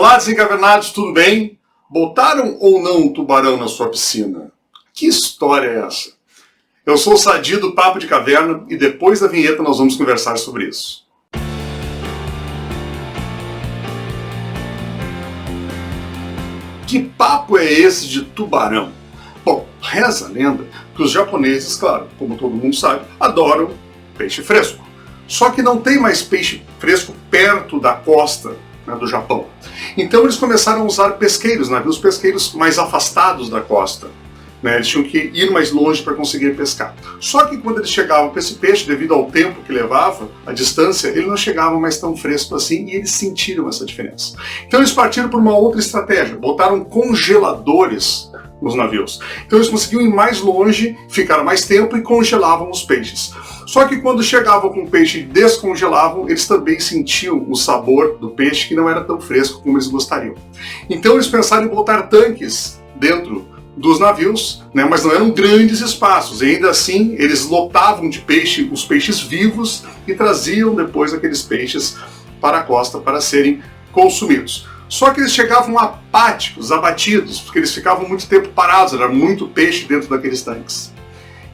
Olá, desencavernados, tudo bem? Botaram ou não um tubarão na sua piscina? Que história é essa? Eu sou o Sadi do Papo de Caverna e depois da vinheta nós vamos conversar sobre isso. Que papo é esse de tubarão? Bom, reza a lenda que os japoneses, claro, como todo mundo sabe, adoram peixe fresco. Só que não tem mais peixe fresco perto da costa, né, do Japão. Então eles começaram a usar pesqueiros, navios pesqueiros mais afastados da costa. Né, eles tinham que ir mais longe para conseguir pescar. Só que quando eles chegavam com esse peixe, devido ao tempo que levava, a distância, ele não chegava mais tão fresco assim e eles sentiram essa diferença. Então eles partiram por uma outra estratégia, botaram congeladores nos navios. Então eles conseguiam ir mais longe, ficar mais tempo e congelavam os peixes. Só que quando chegavam com o peixe e descongelavam, eles também sentiam o sabor do peixe que não era tão fresco como eles gostariam. Então eles pensaram em botar tanques dentro dos navios, né, mas não eram grandes espaços, e ainda assim eles lotavam de peixe os peixes vivos e traziam depois aqueles peixes para a costa para serem consumidos. Só que eles chegavam apáticos, abatidos, porque eles ficavam muito tempo parados, era muito peixe dentro daqueles tanques.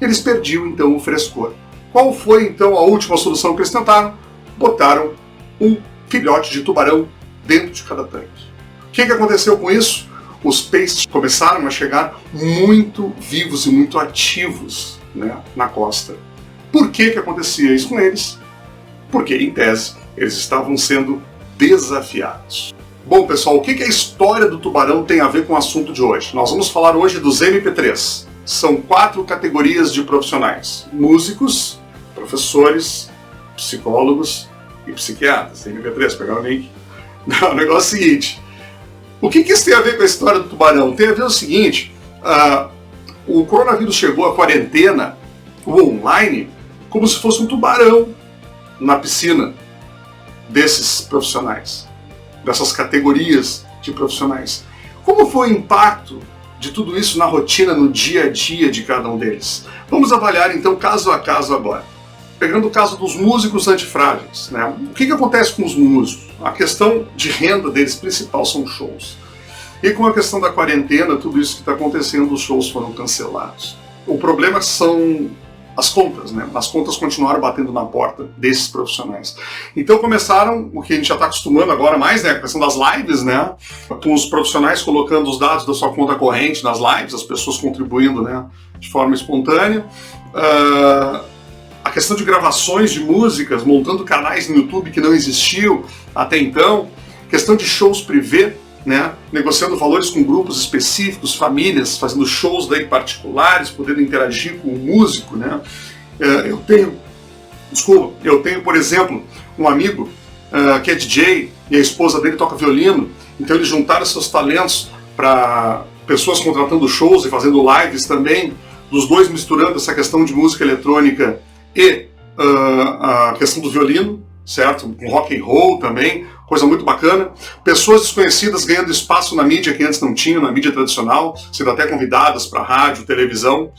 Eles perdiam então o frescor. Qual foi então a última solução que eles tentaram? Botaram um filhote de tubarão dentro de cada tanque. O que aconteceu com isso? Os peixes começaram a chegar muito vivos e muito ativos, né, na costa. Por que acontecia isso com eles? Porque, em tese, eles estavam sendo desafiados. Bom, pessoal, o que a história do tubarão tem a ver com o assunto de hoje? Nós vamos falar hoje dos MP3. São 4 categorias de profissionais: músicos, professores, psicólogos e psiquiatras. MP3, pegaram o link? Não, o negócio é o seguinte. O que isso tem a ver com a história do tubarão? Tem a ver o seguinte, o coronavírus chegou, a quarentena, o online, como se fosse um tubarão na piscina desses profissionais, dessas categorias de profissionais. Como foi o impacto de tudo isso na rotina, no dia a dia de cada um deles? Vamos avaliar então caso a caso agora. Pegando o caso dos músicos antifrágeis, né? O que acontece com os músicos? A questão de renda deles principal são shows. E com a questão da quarentena, tudo isso que está acontecendo, os shows foram cancelados. O problema são as contas, né? As contas continuaram batendo na porta desses profissionais. Então começaram o que a gente já está acostumando agora mais, né? A questão das lives, né? Com os profissionais colocando os dados da sua conta corrente nas lives, as pessoas contribuindo, né, de forma espontânea. A questão de gravações de músicas, montando canais no YouTube que não existiam até então, questão de shows privê, né, negociando valores com grupos específicos, famílias, fazendo shows daí particulares, podendo interagir com o músico, né. Eu tenho, por exemplo, um amigo que é DJ e a esposa dele toca violino, então eles juntaram seus talentos para pessoas contratando shows e fazendo lives também, dos dois misturando essa questão de música eletrônica e a questão do violino, certo? Com rock and roll também, coisa muito bacana. Pessoas desconhecidas ganhando espaço na mídia que antes não tinham, na mídia tradicional, sendo até convidadas para rádio, televisão.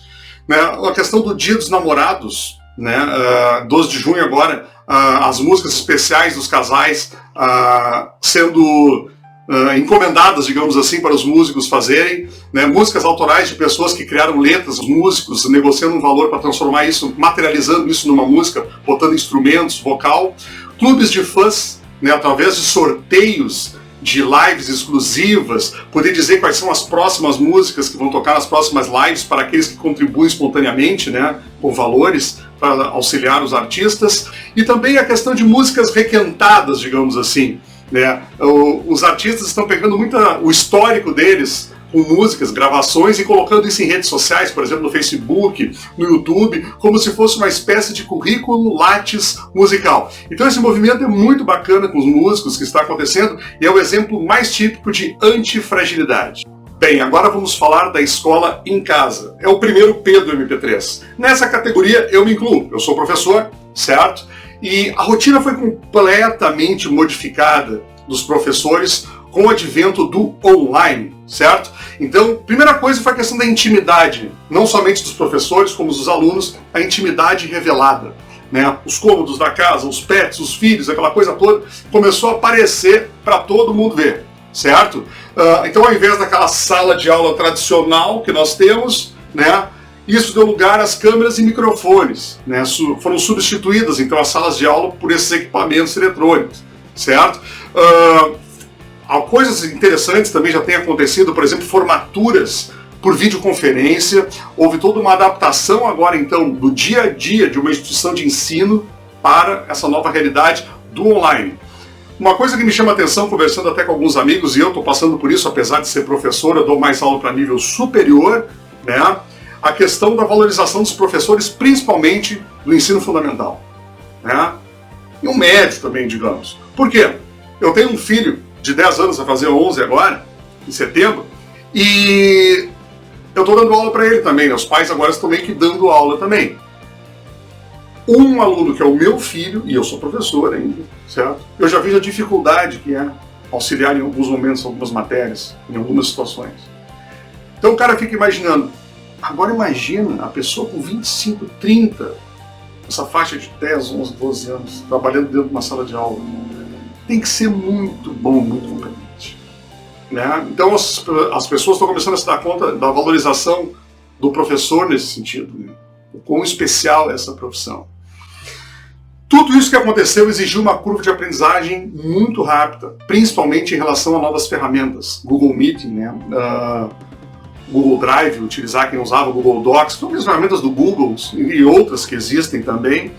Né? A questão do Dia dos Namorados, né? 12 de junho agora, as músicas especiais dos casais sendo encomendadas, digamos assim, para os músicos fazerem, né? Músicas autorais de pessoas que criaram letras, os músicos negociando um valor para transformar isso, materializando isso numa música, botando instrumentos, vocal, clubes de fãs, né, através de sorteios de lives exclusivas, poder dizer quais são as próximas músicas que vão tocar nas próximas lives para aqueles que contribuem espontaneamente, né, com valores para auxiliar os artistas, e também a questão de músicas requentadas, digamos assim. Né? Os artistas estão pegando muito o histórico deles com músicas, gravações e colocando isso em redes sociais, por exemplo no Facebook, no YouTube, como se fosse uma espécie de currículo Lattes musical. Então esse movimento é muito bacana com os músicos que está acontecendo e é o exemplo mais típico de antifragilidade. Bem, agora vamos falar da escola em casa. É o primeiro P do MP3. Nessa categoria eu me incluo, eu sou professor, certo? E a rotina foi completamente modificada dos professores com o advento do online, certo? Então, primeira coisa foi a questão da intimidade, não somente dos professores, como dos alunos, a intimidade revelada. Né? Os cômodos da casa, os pets, os filhos, aquela coisa toda, começou a aparecer para todo mundo ver. certo? Então, ao invés daquela sala de aula tradicional que nós temos, né, isso deu lugar às câmeras e microfones, né, foram substituídas, então, as salas de aula por esses equipamentos eletrônicos, certo? Coisas interessantes também já têm acontecido, por exemplo, formaturas por videoconferência. Houve toda uma adaptação agora, então, do dia a dia de uma instituição de ensino para essa nova realidade do online. Uma coisa que me chama a atenção, conversando até com alguns amigos, e eu estou passando por isso, apesar de ser professor, eu dou mais aula para nível superior, né? A questão da valorização dos professores, principalmente do ensino fundamental, né? E um médio também, digamos. Por quê? Eu tenho um filho de 10 anos, vai fazer 11 agora, em setembro, e eu estou dando aula para ele também, né? Os pais agora estão meio que dando aula também. Um aluno que é o meu filho, e eu sou professor ainda, certo? Eu já vi a dificuldade que é auxiliar em alguns momentos, algumas matérias, em algumas situações. Então o cara fica imaginando, agora imagina a pessoa com 25, 30, essa faixa de 10, 11, 12 anos, trabalhando dentro de uma sala de aula. Tem que ser muito bom, muito competente, né? Então as pessoas estão começando a se dar conta da valorização do professor nesse sentido, né? O quão especial é essa profissão. Tudo isso que aconteceu exigiu uma curva de aprendizagem muito rápida, principalmente em relação a novas ferramentas. Google Meeting, né? Google Drive, utilizar quem usava o Google Docs, todas as ferramentas do Google e outras que existem também.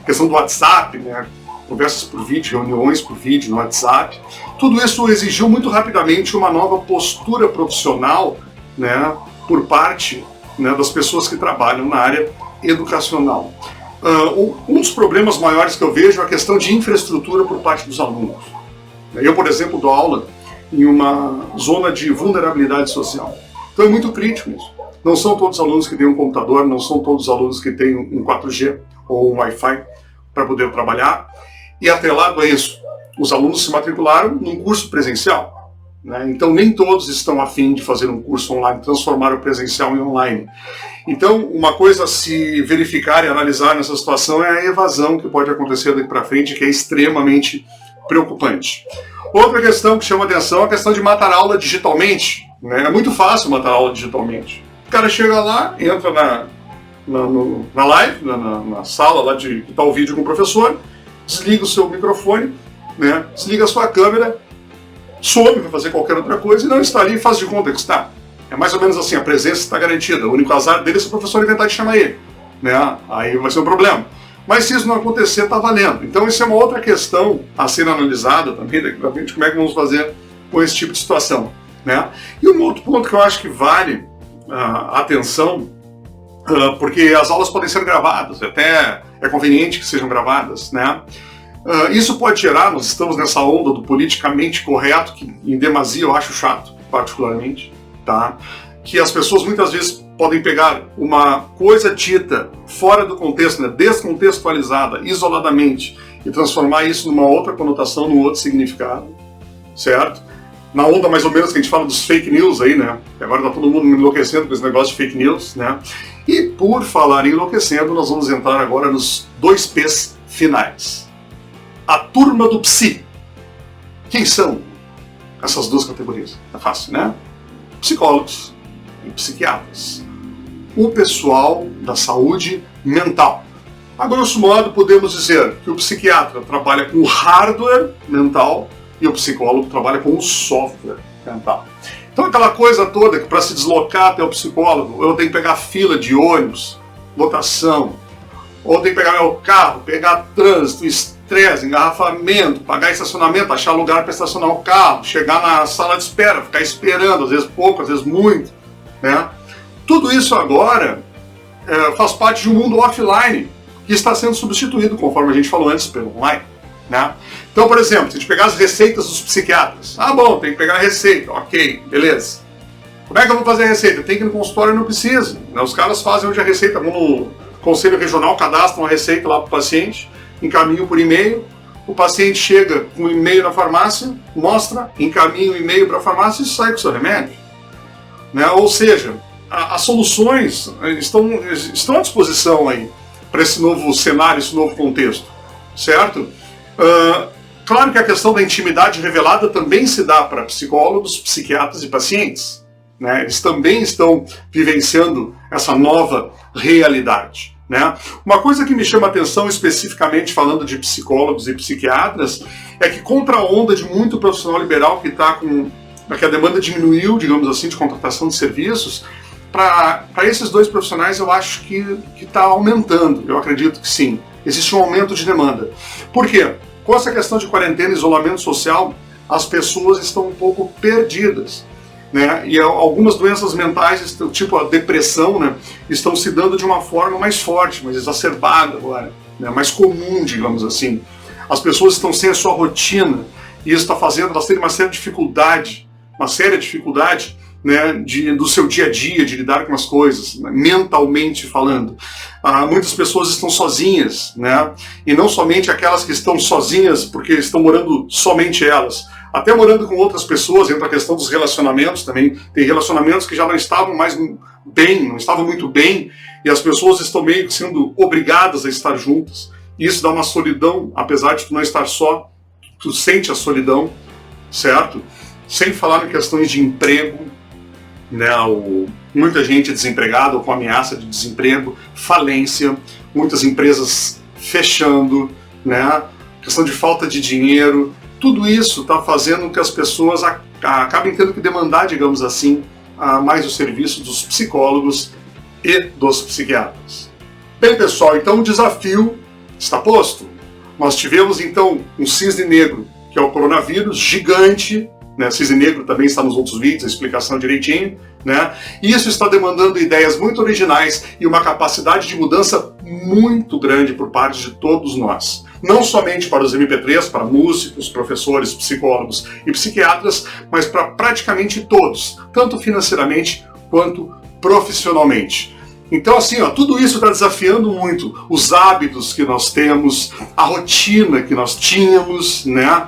A questão do WhatsApp, né? Conversas por vídeo, reuniões por vídeo no WhatsApp. Tudo isso exigiu muito rapidamente uma nova postura profissional, né? Por parte, né, das pessoas que trabalham na área educacional. Um dos problemas maiores que eu vejo é a questão de infraestrutura por parte dos alunos. Eu, por exemplo, dou aula em uma zona de vulnerabilidade social. Então é muito crítico isso. Não são todos os alunos que têm um computador, não são todos os alunos que têm um 4G ou um Wi-Fi para poder trabalhar. E atrelado a isso, os alunos se matricularam num curso presencial, né? Então nem todos estão a fim de fazer um curso online, transformar o presencial em online. Então uma coisa a se verificar e analisar nessa situação é a evasão que pode acontecer daqui para frente, que é extremamente preocupante. Outra questão que chama atenção é a questão de matar aula digitalmente, né? É muito fácil matar aula digitalmente. O cara chega lá, entra na live, na sala lá que está o vídeo com o professor, desliga o seu microfone, né? Desliga a sua câmera, some para fazer qualquer outra coisa e não está ali e faz de conta que está. É mais ou menos assim, a presença está garantida. O único azar dele é se o professor inventar de chamar ele, né? Aí vai ser um problema. Mas se isso não acontecer, está valendo. Então isso é uma outra questão a ser analisada também daqui para frente, como é que vamos fazer com esse tipo de situação, né? E um outro ponto que eu acho que vale a atenção, porque as aulas podem ser gravadas, até é conveniente que sejam gravadas, né? Isso pode gerar, nós estamos nessa onda do politicamente correto, que em demasia eu acho chato, particularmente, tá? Que as pessoas muitas vezes podem pegar uma coisa dita fora do contexto, né, descontextualizada, isoladamente, e transformar isso numa outra conotação, num outro significado, certo? Na onda mais ou menos que a gente fala dos fake news aí, né? Agora tá todo mundo enlouquecendo com esse negócio de fake news, né? E por falar em enlouquecendo, nós vamos entrar agora nos 2 P's finais. A turma do psi. Quem são essas duas categorias? É fácil, né? Psicólogos e psiquiatras. O pessoal da saúde mental. A grosso modo, podemos dizer que o psiquiatra trabalha com o hardware mental e o psicólogo trabalha com o software mental. Então aquela coisa toda que para se deslocar até o psicólogo, eu tenho que pegar fila de ônibus, lotação, ou tenho que pegar meu carro, pegar trânsito, estresse, engarrafamento, pagar estacionamento, achar lugar para estacionar o carro, chegar na sala de espera, ficar esperando, às vezes pouco, às vezes muito, né? Tudo isso agora faz parte de um mundo offline que está sendo substituído, conforme a gente falou antes, pelo online, né? Então, por exemplo, se a gente pegar as receitas dos psiquiatras, bom, tem que pegar a receita, ok, beleza. Como é que eu vou fazer a receita? Tem que ir no consultório, não precisa, né? Os caras fazem hoje a receita, vão no conselho regional, cadastram a receita lá para o paciente, encaminham por e-mail, o paciente chega com um e-mail na farmácia, mostra, encaminha o e-mail para a farmácia e sai com o seu remédio, né? Ou seja, as soluções estão à disposição aí para esse novo cenário, esse novo contexto, certo? Claro que a questão da intimidade revelada também se dá para psicólogos, psiquiatras e pacientes, né? Eles também estão vivenciando essa nova realidade, né? Uma coisa que me chama a atenção especificamente falando de psicólogos e psiquiatras é que contra a onda de muito profissional liberal que está com... que a demanda diminuiu, digamos assim, de contratação de serviços, para esses dois profissionais eu acho que está aumentando, eu acredito que sim. Existe um aumento de demanda. Por quê? Com essa questão de quarentena e isolamento social, as pessoas estão um pouco perdidas, né? E algumas doenças mentais, tipo a depressão, né, estão se dando de uma forma mais forte, mais exacerbada agora, né, mais comum, digamos assim. As pessoas estão sem a sua rotina e isso está fazendo elas terem uma séria dificuldade, né, do seu dia a dia, de lidar com as coisas, né, mentalmente falando. Muitas pessoas estão sozinhas, né, e não somente aquelas que estão sozinhas porque estão morando somente elas, até morando com outras pessoas. Entra a questão dos relacionamentos também. Tem relacionamentos que já não estavam mais bem, não estavam muito bem, e as pessoas estão meio que sendo obrigadas a estar juntas. E isso dá uma solidão, apesar de tu não estar só, tu sente a solidão, certo? Sem falar em questões de emprego, né, muita gente desempregada ou com ameaça de desemprego, falência, muitas empresas fechando, né, questão de falta de dinheiro. Tudo isso está fazendo com que as pessoas acabem tendo que demandar, digamos assim, mais o serviço dos psicólogos e dos psiquiatras. Bem, pessoal, então o desafio está posto. Nós tivemos então um cisne negro, que é o coronavírus, gigante, né? Cisne negro também está nos outros vídeos, a explicação direitinho, né? E isso está demandando ideias muito originais e uma capacidade de mudança muito grande por parte de todos nós. Não somente para os MP3, para músicos, professores, psicólogos e psiquiatras, mas para praticamente todos, tanto financeiramente quanto profissionalmente. Então, assim, tudo isso está desafiando muito os hábitos que nós temos, a rotina que nós tínhamos, né?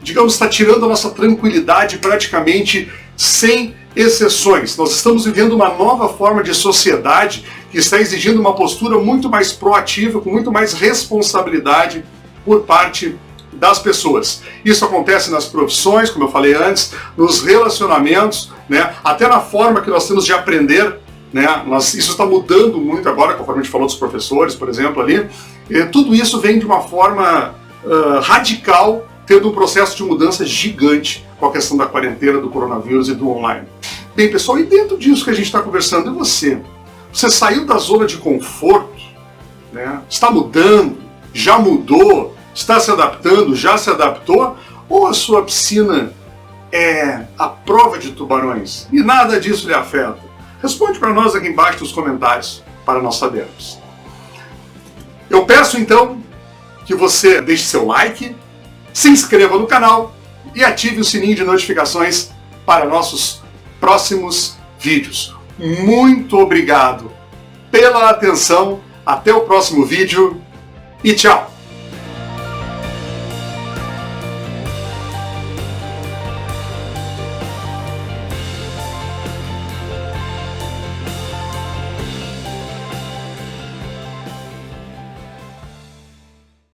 Digamos, está tirando a nossa tranquilidade praticamente sem exceções. Nós estamos vivendo uma nova forma de sociedade que está exigindo uma postura muito mais proativa, com muito mais responsabilidade por parte das pessoas. Isso acontece nas profissões, como eu falei antes, nos relacionamentos, né? Até na forma que nós temos de aprender, né? Isso está mudando muito agora, conforme a gente falou dos professores, por exemplo, ali. Tudo isso vem de uma forma radical, tendo um processo de mudança gigante com a questão da quarentena, do coronavírus e do online. Bem, pessoal, e dentro disso que a gente está conversando, e você? Você saiu da zona de conforto, né? Está mudando? Já mudou? Está se adaptando? Já se adaptou? Ou a sua piscina é a prova de tubarões e nada disso lhe afeta? Responde para nós aqui embaixo nos comentários para nós sabermos. Eu peço então que você deixe seu like, se inscreva no canal e ative o sininho de notificações para nossos próximos vídeos. Muito obrigado pela atenção, até o próximo vídeo e tchau!